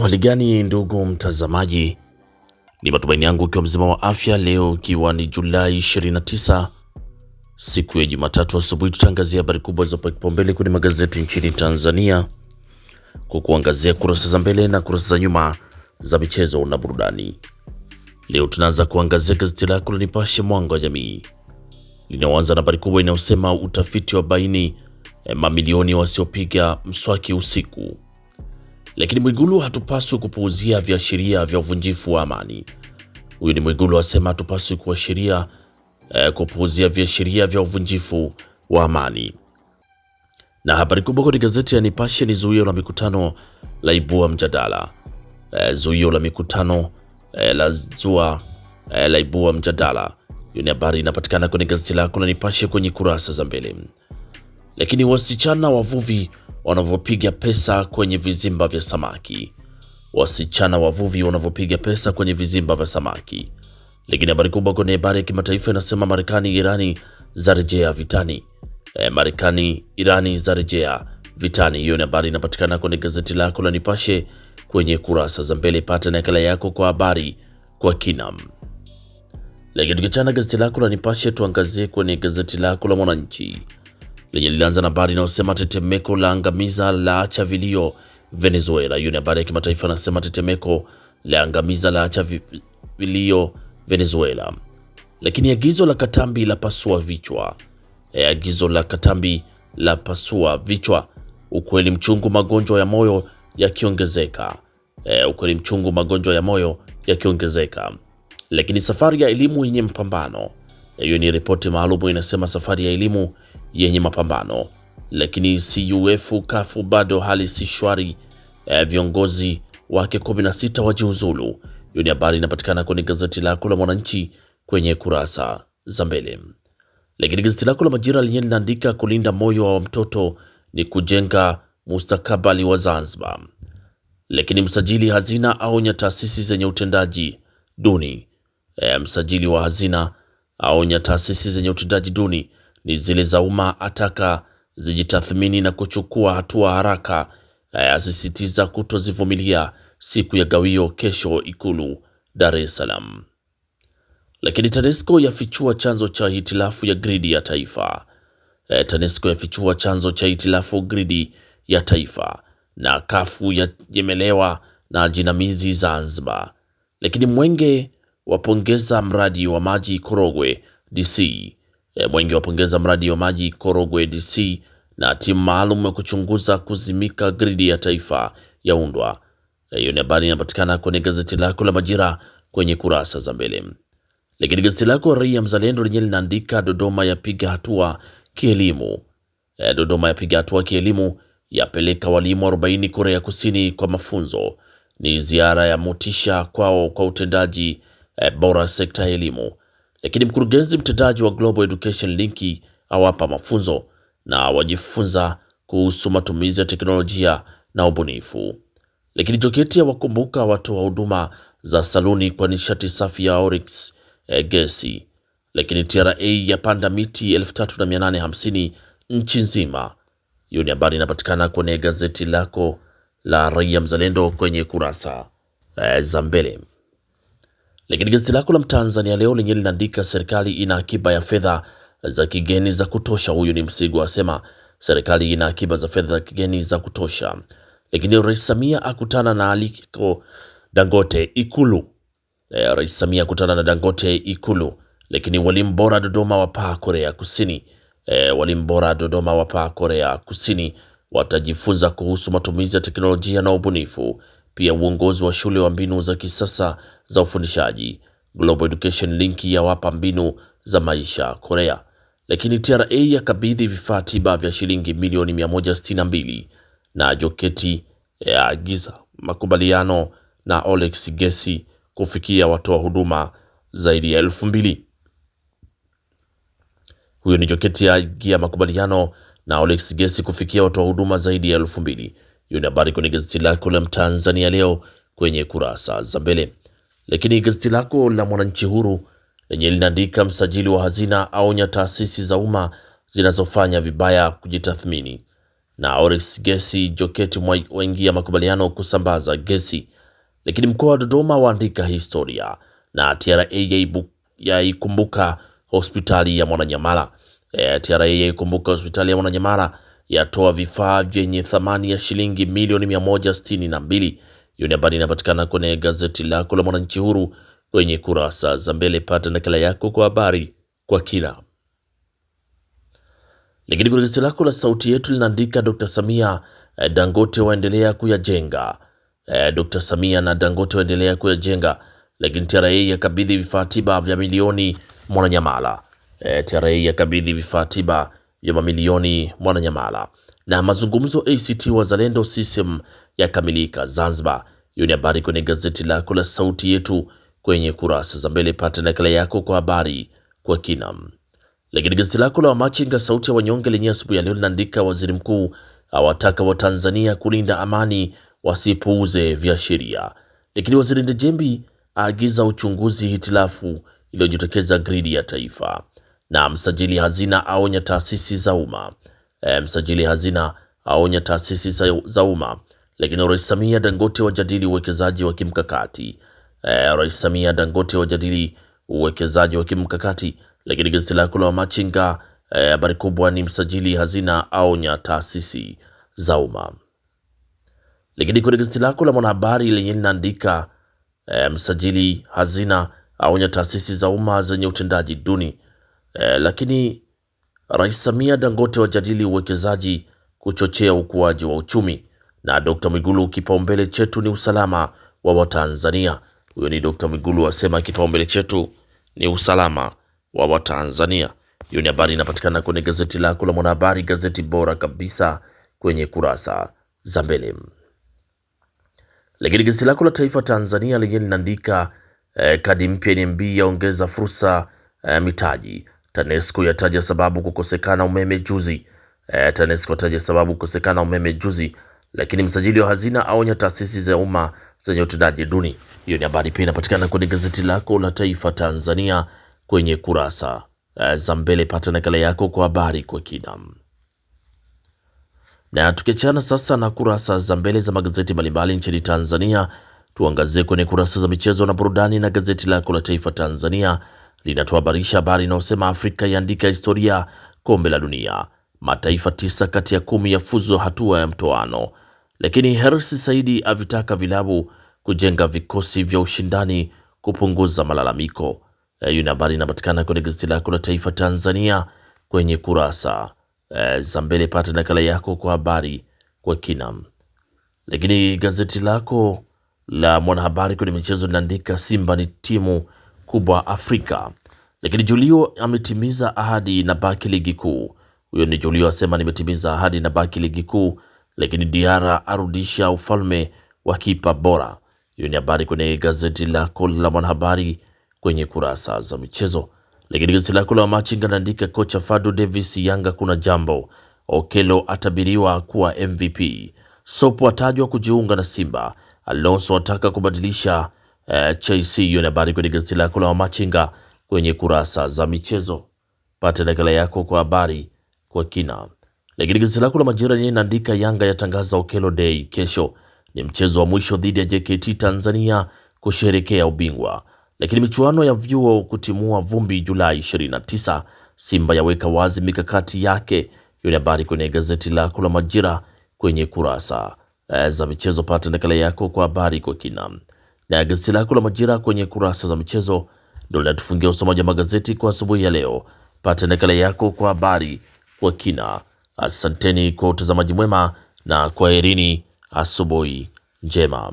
Hali gani ndugu mtazamaji, ni matumaini yangu ukiwa mzima wa afya. Leo ikiwa ni Julai 29 siku ya Jumatatu asubuhi, tutaangazia habari kubwa za kipaumbele kwenye magazeti nchini Tanzania kwa kuangazia kurasa za mbele na kurasa za nyuma za michezo na burudani. Leo tunaanza kuangazia gazeti lako la Nipashe Mwanga wa Jamii linaanza na habari kubwa inayosema utafiti wa baini mamilioni wasiopiga mswaki usiku. Lakini Mwigulu, hatupaswi kupuuzia viashiria vya uvunjifu wa amani. Huyu ni Mwigulu asema hatupaswi kupuuzia viashiria vya uvunjifu wa amani. Na habari kubwa kwenye gazeti ya Nipashe ni zuio la mikutano la ibua mjadala. Zuio la mikutano la ibua mjadala. Hiyo ni habari inapatikana kwenye gazeti lako la Nipashe kwenye kurasa za mbele. Lakini wasichana wavuvi wanavyopiga pesa kwenye vizimba vya samaki. Wasichana wavuvi wanavyopiga pesa kwenye vizimba vya samaki. Lakini habari kubwa kwenye habari ya kimataifa inasema Marekani Irani zarejea vitani. Marekani Irani zarejea vitani. Hiyo ni habari inapatikana kwenye gazeti lako la Nipashe kwenye kurasa za mbele. Pata nakala yako kwa habari kwa kina. Lakini tukiachana gazeti lako la Nipashe, tuangazie kwenye gazeti lako la Mwananchi lenye lilianza na habari inayosema tetemeko la angamiza la acha vilio Venezuela. Hiyo ni habari ya kimataifa, nasema tetemeko la angamiza la acha vilio Venezuela. Lakini agizo la Katambi la pasua vichwa. Agizo la Katambi la pasua vichwa. Ukweli mchungu magonjwa ya moyo yakiongezeka. Ukweli mchungu magonjwa ya moyo yakiongezeka. Lakini safari ya elimu yenye mapambano. Hiyo ni ripoti maalum inasema safari ya elimu yenye mapambano. Lakini CUF kafu bado hali si shwari, viongozi wake 16 wajiuzulu. Hiyo ni habari inapatikana kwenye gazeti lako la Mwananchi kwenye kurasa za mbele. Lakini gazeti lako la Majira lenyewe linaandika kulinda moyo wa mtoto ni kujenga mustakabali wa Zanzibar. Lakini msajili hazina aonya taasisi zenye utendaji duni. Msajili wa hazina aonya taasisi zenye utendaji duni ni zile za umma, ataka zijitathmini na kuchukua hatua haraka. Asisitiza kutozivumilia siku ya gawio kesho Ikulu Dar es Salaam. Lakini TANESCO yafichua chanzo cha hitilafu ya gridi ya taifa. TANESCO yafichua chanzo cha hitilafu gridi ya taifa. Na kafu yemelewa na jinamizi Zanzibar. Lakini Mwenge wapongeza mradi wa maji Korogwe DC. Mwenge wapongeza mradi wa maji Korogwe DC na timu maalum ya kuchunguza kuzimika gridi ya taifa yaundwa. Hiyo ni habari inapatikana kwenye gazeti lako la Majira kwenye kurasa za mbele. Lakini gazeti lako Raia Mzalendo lenyewe linaandika Dodoma yapiga hatua kielimu. Dodoma yapiga hatua kielimu, yapeleka walimu 40 Korea Kusini kwa mafunzo. Ni ziara ya motisha kwao kwa utendaji bora sekta ya elimu. Lakini mkurugenzi mtendaji wa Global Education Link awapa mafunzo na wajifunza kuhusu matumizi ya teknolojia na ubunifu. Lakini Joketi ya wakumbuka watoa huduma za saluni kwa nishati safi ya Oryx gesi. Lakini TRA yapanda miti 3850 nchi nzima. Hiyo ni habari inapatikana kwenye gazeti lako la Raia Mzalendo kwenye kurasa za mbele. Lakini gazeti lako la Mtanzania leo lenyewe linaandika serikali ina akiba ya fedha za kigeni za kutosha. Huyu ni Msigo asema serikali ina akiba za fedha za kigeni za kutosha. Lakini Rais Samia akutana na Aliko Dangote Ikulu. Rais Samia akutana na Dangote Ikulu. Lakini walimu bora Dodoma wapaa Korea Kusini. Walimu bora Dodoma wapaa Korea Kusini watajifunza kuhusu matumizi ya teknolojia na ubunifu. Pia uongozi wa shule wa mbinu za kisasa za ufundishaji. Global Education Link ya wapa mbinu za maisha Korea. Lakini TRA yakabidhi vifaa tiba vya shilingi milioni 162. Na Joketi agiza makubaliano na Olex gesi kufikia watoa huduma zaidi ya 2000. Huyo ni Joketi agia makubaliano na Olex gesi kufikia watoa huduma zaidi ya 2000. Hiyo ni habari kwenye gazeti lako la Mtanzania leo kwenye kurasa za mbele. Lakini gazeti lako la Mwananchi Huru lenye linaandika msajili wa hazina aonya taasisi za umma zinazofanya vibaya kujitathmini. na Oryx Gesi Joketi waingia makubaliano kusambaza gesi. Lakini mkoa wa Dodoma waandika historia na TRA yaikumbuka hospitali ya Mwananyamala. TRA yaikumbuka hospitali ya Mwananyamala, yatoa vifaa vyenye thamani ya shilingi milioni 162. Hiyo ni habari inapatikana kwenye gazeti lako la Mwananchi Huru kwenye kurasa za mbele. Pata nakala yako kwa habari kwa kina. Lakini kwenye gazeti lako la Sauti Yetu linaandika Dr. Samia Dangote waendelea kuyajenga. Dr. Samia na Dangote waendelea kuyajenga. Lakini TRA yakabidhi vifaa tiba vya milioni Mwananyamala. TRA yakabidhi vifaa tiba vya mamilioni Mwananyamala. Na mazungumzo ACT Wazalendo CCM yakamilika Zanzibar. Hiyo ni habari kwenye gazeti lako la Sauti Yetu kwenye kurasa za mbele. Pata nakala yako kwa habari kwa kina. Lakini gazeti lako la Wamachinga Sauti ya Wanyonge lenye asubuhi ya leo linaandika waziri mkuu awataka wa Tanzania kulinda amani wasipuuze viashiria. Lakini waziri Ndejembi aagiza uchunguzi hitilafu iliyojitokeza gridi ya taifa. Na msajili hazina aonya taasisi za umma. Msajili hazina aonya taasisi za umma. Lakini Rais Samia Dangote wajadili uwekezaji wa kimkakati. Rais Samia Dangote wajadili uwekezaji wa kimkakati. Lakini gazeti lako la Wamachinga habari kubwa ni msajili hazina aonya taasisi za umma. Lakini kwenye gazeti lako la Mwanahabari lenye linaandika msajili hazina aonya taasisi za umma zenye utendaji duni. Lakini Rais Samia Dangote wajadili uwekezaji kuchochea ukuaji wa uchumi. Na Dr. Mwigulu kipaumbele chetu ni usalama wa Watanzania. Huyo ni Dr. Mwigulu asema kipaumbele chetu ni usalama wa Watanzania. Hiyo ni habari inapatikana kwenye gazeti lako la Mwanahabari, gazeti bora kabisa kwenye kurasa za mbele. Lakini gazeti lako la Taifa Tanzania lenye linaandika kadi mpya NMB yaongeza fursa mitaji. TANESCO yataja sababu kukosekana umeme juzi. TANESCO yataja sababu kukosekana umeme juzi. Lakini msajili wa hazina aonya taasisi za umma zenye utendaji duni. Hiyo ni habari pia inapatikana kwenye gazeti lako la Taifa Tanzania kwenye kurasa za mbele. Pata nakala yako kwa habari kwa kina. Na tukiachana sasa na kurasa za mbele za magazeti mbalimbali nchini Tanzania, tuangazie kwenye kurasa za michezo na burudani. Na gazeti lako la Taifa Tanzania linatuhabarisha habari inayosema Afrika yaandika historia kombe la dunia, mataifa 9 kati ya 10 yafuzu hatua ya mtoano. Lakini Hersi Saidi avitaka vilabu kujenga vikosi vya ushindani kupunguza malalamiko. Hiyo ni habari inapatikana kwenye gazeti lako la Taifa Tanzania kwenye kurasa za mbele. Pata nakala yako kwa habari kwa kina. Lakini gazeti lako la Mwanahabari kwenye michezo linaandika Simba ni timu kubwa Afrika. Lakini Julio ametimiza ahadi na baki ligi kuu. Huyo ni Julio asema nimetimiza ahadi na baki ligi kuu. Lakini Diara arudisha ufalme wa kipa bora. Hiyo ni habari kwenye gazeti lako la Mwanahabari kwenye kurasa za michezo. Lakini gazeti lako la Machinga naandika kocha Fadu Davis Yanga kuna jambo. Okelo atabiriwa kuwa MVP. Sopo atajwa kujiunga na Simba. Alonso ataka kubadilisha Chelsea. Hiyo ni habari kwenye gazeti lako la Machinga kwenye kurasa za michezo. Pata nakala yako kwa habari kwa kina. Lakini gazeti lako la Majira yenyewe inaandika Yanga yatangaza Okelo Day kesho. Ni mchezo wa mwisho dhidi ya JKT Tanzania kusherekea ubingwa. Lakini michuano ya vyuo kutimua vumbi Julai 29. Simba yaweka wazi mikakati yake. Hiyo ni habari kwenye gazeti lako la Majira kwenye kurasa za michezo. Pata nakala yako kwa habari kwa kina. Na gazeti lako la Majira kwenye kurasa za michezo ndio linatufungia usomaji wa magazeti kwa asubuhi ya leo. Pata nakala yako kwa habari kwa kina. Asanteni kwa utazamaji mwema na kwaherini, asubuhi njema.